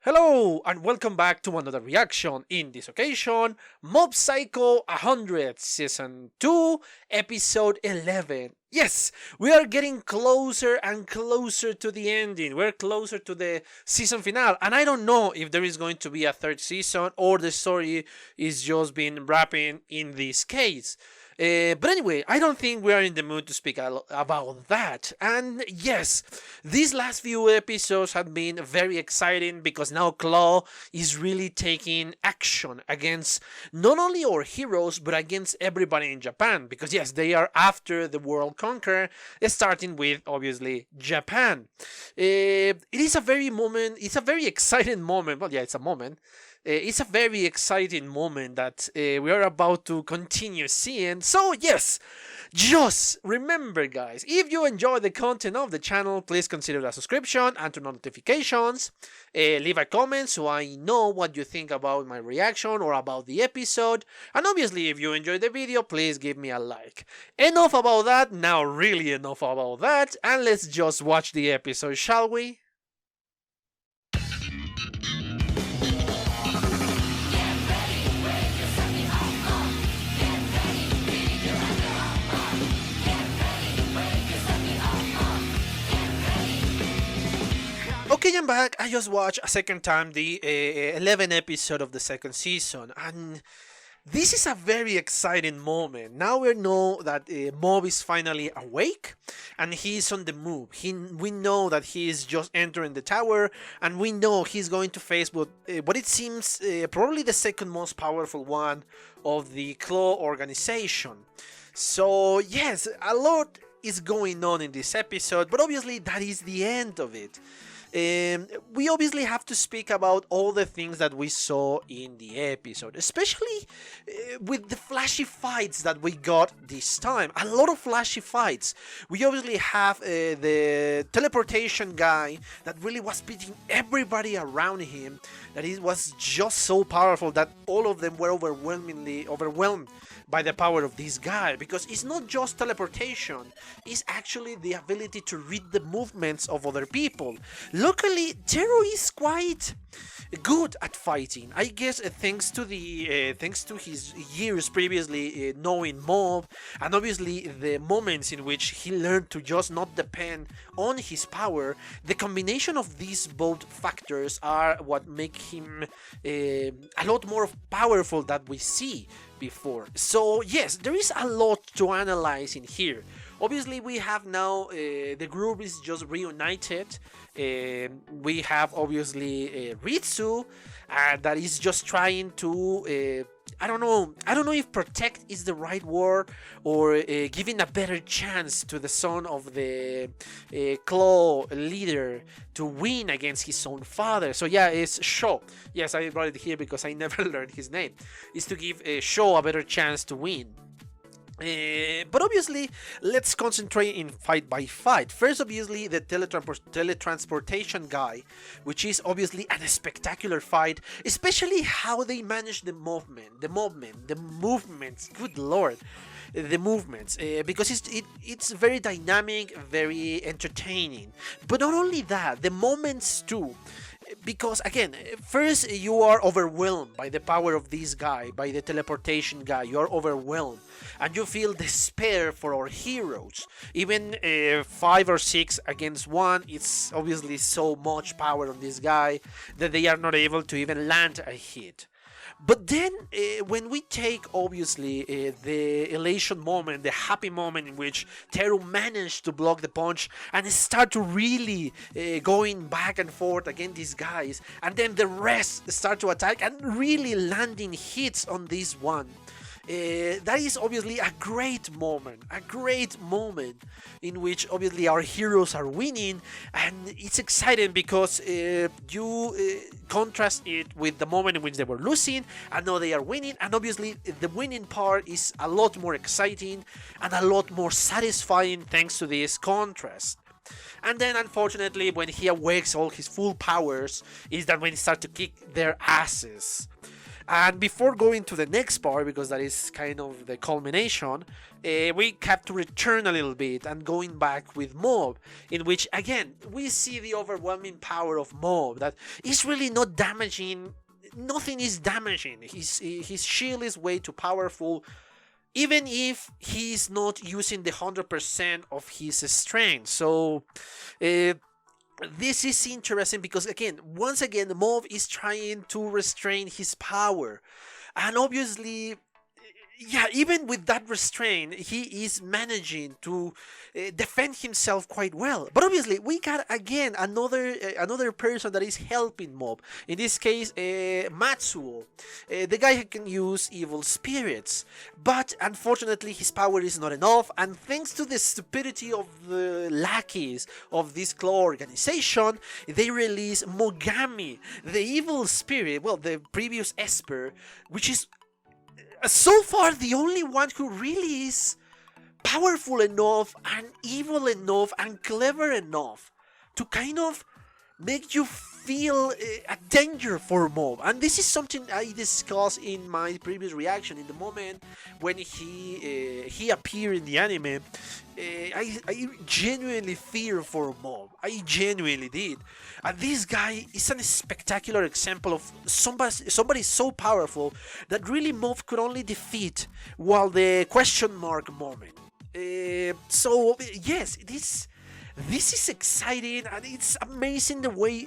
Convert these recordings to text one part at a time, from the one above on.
Hello and welcome back to another reaction. In this occasion, Mob Psycho 100 Season 2 Episode 11. Yes, we are getting closer and closer to the ending. We're closer to the season finale, and I don't know if there is going to be a third season or the story is just being wrapping in this case. But anyway, I don't think we are in the mood to speak about that. And yes, these last few episodes have been very exciting because now Claw is really taking action against not only our heroes but against everybody in Japan. Because yes, they are after the world conquer, starting with obviously Japan. It is a very moment. It's a very exciting moment. Well, yeah, it's a moment. It's a very exciting moment that we are about to continue seeing. So yes, just remember guys, if you enjoy the content of the channel, please consider a subscription and turn on notifications. Leave a comment so I know what you think about my reaction or about the episode. And obviously if you enjoyed the video, please give me a like. Enough about that, now really enough about that, and let's just watch the episode, shall we? Okay, I'm back. I just watched a second time the 11 episode of the second season, and this is a very exciting moment. Now we know that Mob is finally awake and he's on the move. We know that he is just entering the tower, and we know he's going to face what it seems probably the second most powerful one of the Claw organization. So yes, a lot is going on in this episode, but obviously that is the end of it. We obviously have to speak about all the things that we saw in the episode, especially with the flashy fights that we got this time. A lot of flashy fights. We obviously have the teleportation guy that really was beating everybody around him, that it was just so powerful that all of them were overwhelmed by the power of this guy, because it's not just teleportation, it's actually the ability to read the movements of other people. Luckily, Tero is quite good at fighting. I guess thanks to his years previously knowing Mob, and obviously the moments in which he learned to just not depend on his power. The combination of these both factors are what make him a lot more powerful than we see before. So yes, there is a lot to analyze in here. Obviously we have now the group is just reunited. We have obviously Ritsu that is just trying to I don't know if protect is the right word, or giving a better chance to the son of the Claw leader to win against his own father. So yeah, it's Sho. Yes, I brought it here because I never learned his name. Is to give Sho a better chance to win. But obviously, let's concentrate in fight by fight. First, obviously, the teletransportation guy, which is obviously a spectacular fight, especially how they manage the movements. Good lord, the movements, because it's very dynamic, very entertaining. But not only that, the moments too. Because again, first you are overwhelmed by the power of this guy, by the teleportation guy. You are overwhelmed and you feel despair for our heroes. Even 5 or 6 against 1, it's obviously so much power on this guy that they are not able to even land a hit. But then when we take obviously the elation moment, the happy moment in which Teru managed to block the punch and start to really going back and forth against these guys, and then the rest start to attack and really landing hits on this one. That is obviously a great moment in which obviously our heroes are winning, and it's exciting because you contrast it with the moment in which they were losing and now they are winning, and obviously the winning part is a lot more exciting and a lot more satisfying thanks to this contrast. And then unfortunately when he awakes all his full powers is that when he starts to kick their asses. And before going to the next part, because that is kind of the culmination, we have to return a little bit and going back with Mob, in which again we see the overwhelming power of Mob that is really not damaging. Nothing is damaging. His shield is way too powerful, even if he's not using the 100% of his strength. So this is interesting because again, once again, Mob is trying to restrain his power, and obviously, yeah, even with that restraint, he is managing to defend himself quite well. But obviously, we got again another person that is helping Mob. In this case, Matsuo, the guy who can use evil spirits. But unfortunately, his power is not enough, and thanks to the stupidity of the lackeys of this claw organization, they release Mogami, the evil spirit. Well, the previous Esper, which is so far the only one who really is powerful enough and evil enough and clever enough to kind of make you feel a danger for Mob. And this is something I discussed in my previous reaction. In the moment when he appeared in the anime, I genuinely fear for Mob. I genuinely did. And this guy is a spectacular example of somebody so powerful that really Mob could only defeat while the question mark moment. So yes, this is exciting, and it's amazing the way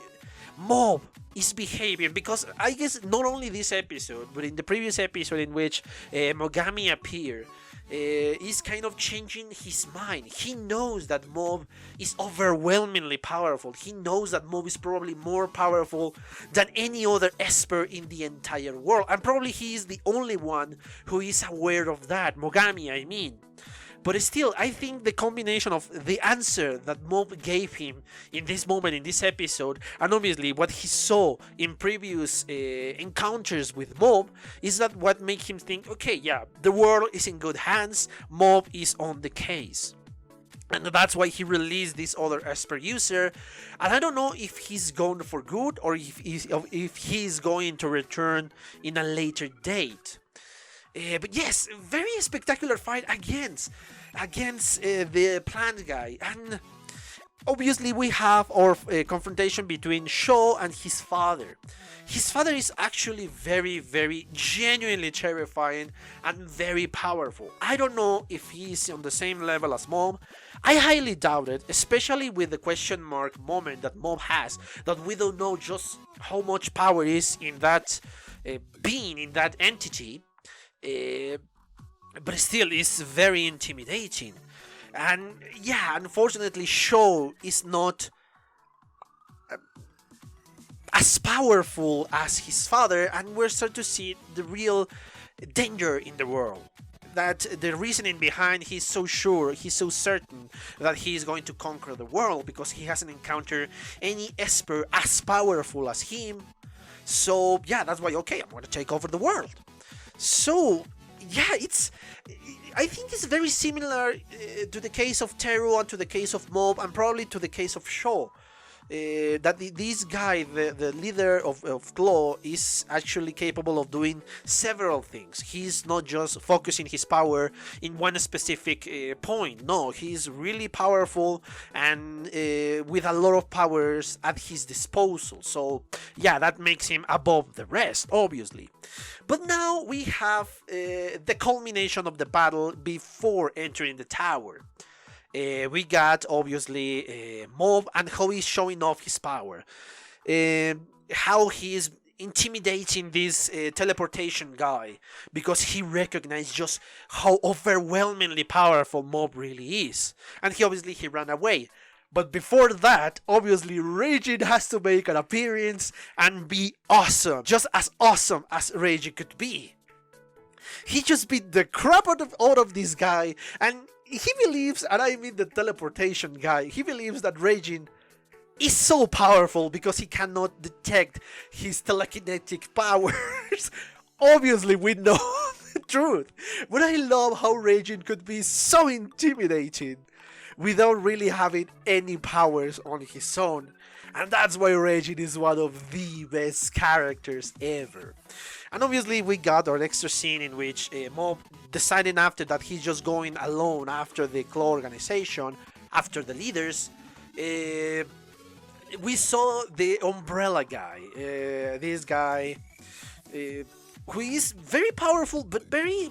Mob is behaving, because I guess not only this episode, but in the previous episode in which Mogami appeared, is kind of changing his mind. He knows that Mob is overwhelmingly powerful. He knows that Mob is probably more powerful than any other Esper in the entire world, and probably he is the only one who is aware of that. Mogami, I mean. But still, I think the combination of the answer that Mob gave him in this moment, in this episode, and obviously what he saw in previous encounters with Mob, is that what makes him think, okay, yeah, the world is in good hands, Mob is on the case. And that's why he released this other Esper user. And I don't know if he's gone for good or if he's going to return in a later date. But yes, very spectacular fight against the plant guy, and obviously we have our confrontation between Sho and his father. His father is actually very, very genuinely terrifying and very powerful. I don't know if he's on the same level as Mob. I highly doubt it, especially with the question mark moment that Mob has, that we don't know just how much power is in that being, in that entity. But still, it's very intimidating. And yeah, unfortunately, Sho is not as powerful as his father, and we're starting to see the real danger in the world. That the reasoning behind he's so sure, he's so certain that he is going to conquer the world, because he hasn't encountered any Esper as powerful as him. So yeah, that's why, okay, I'm going to take over the world. So, yeah, I think it's very similar to the case of Teru and to the case of Mob and probably to the case of Sho. That this guy, the leader of Claw, is actually capable of doing several things. He's not just focusing his power in one specific point. No, he's really powerful and with a lot of powers at his disposal. So yeah, that makes him above the rest, obviously. But now we have the culmination of the battle before entering the tower. We got, obviously, Mob and how he's showing off his power. How he is intimidating this teleportation guy, because he recognized just how overwhelmingly powerful Mob really is. And he ran away. But before that, obviously, Reijin has to make an appearance and be awesome. Just as awesome as Reijin could be. He just beat the crap out of this guy, and he believes, and I mean the teleportation guy, he believes that Reijin is so powerful because he cannot detect his telekinetic powers. Obviously, we know the truth. But I love how Reijin could be so intimidating without really having any powers on his own. And that's why Regin is one of the best characters ever. And obviously we got our extra scene in which Mob deciding after that he's just going alone after the Claw organization, after the leaders. We saw the Umbrella guy, this guy who is very powerful but very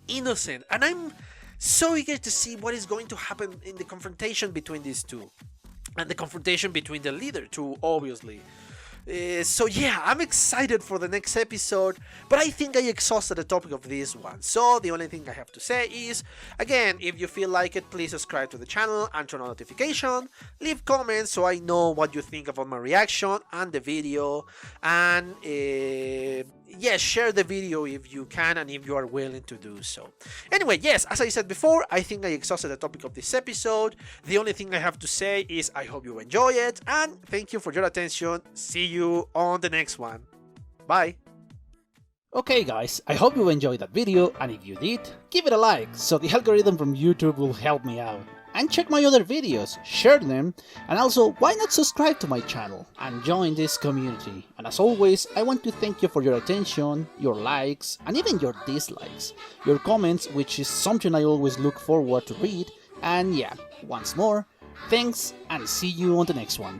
innocent, and I'm so eager to see what is going to happen in the confrontation between these two, and the confrontation between the leader too, obviously. So yeah, I'm excited for the next episode, but I think I exhausted the topic of this one. So the only thing I have to say is, again, if you feel like it, please subscribe to the channel and turn on notification, leave comments so I know what you think about my reaction and the video, and yes, share the video if you can and if you are willing to do so. Anyway, yes, as I said before, I think I exhausted the topic of this episode. The only thing I have to say is I hope you enjoy it, and thank you for your attention. See you on the next one. Bye. Okay guys, I hope you enjoyed that video, and if you did, give it a like, so the algorithm from YouTube will help me out. And check my other videos, share them, and also why not subscribe to my channel and join this community. And as always, I want to thank you for your attention, your likes, and even your dislikes, your comments, which is something I always look forward to read. And yeah, once more, thanks and see you on the next one.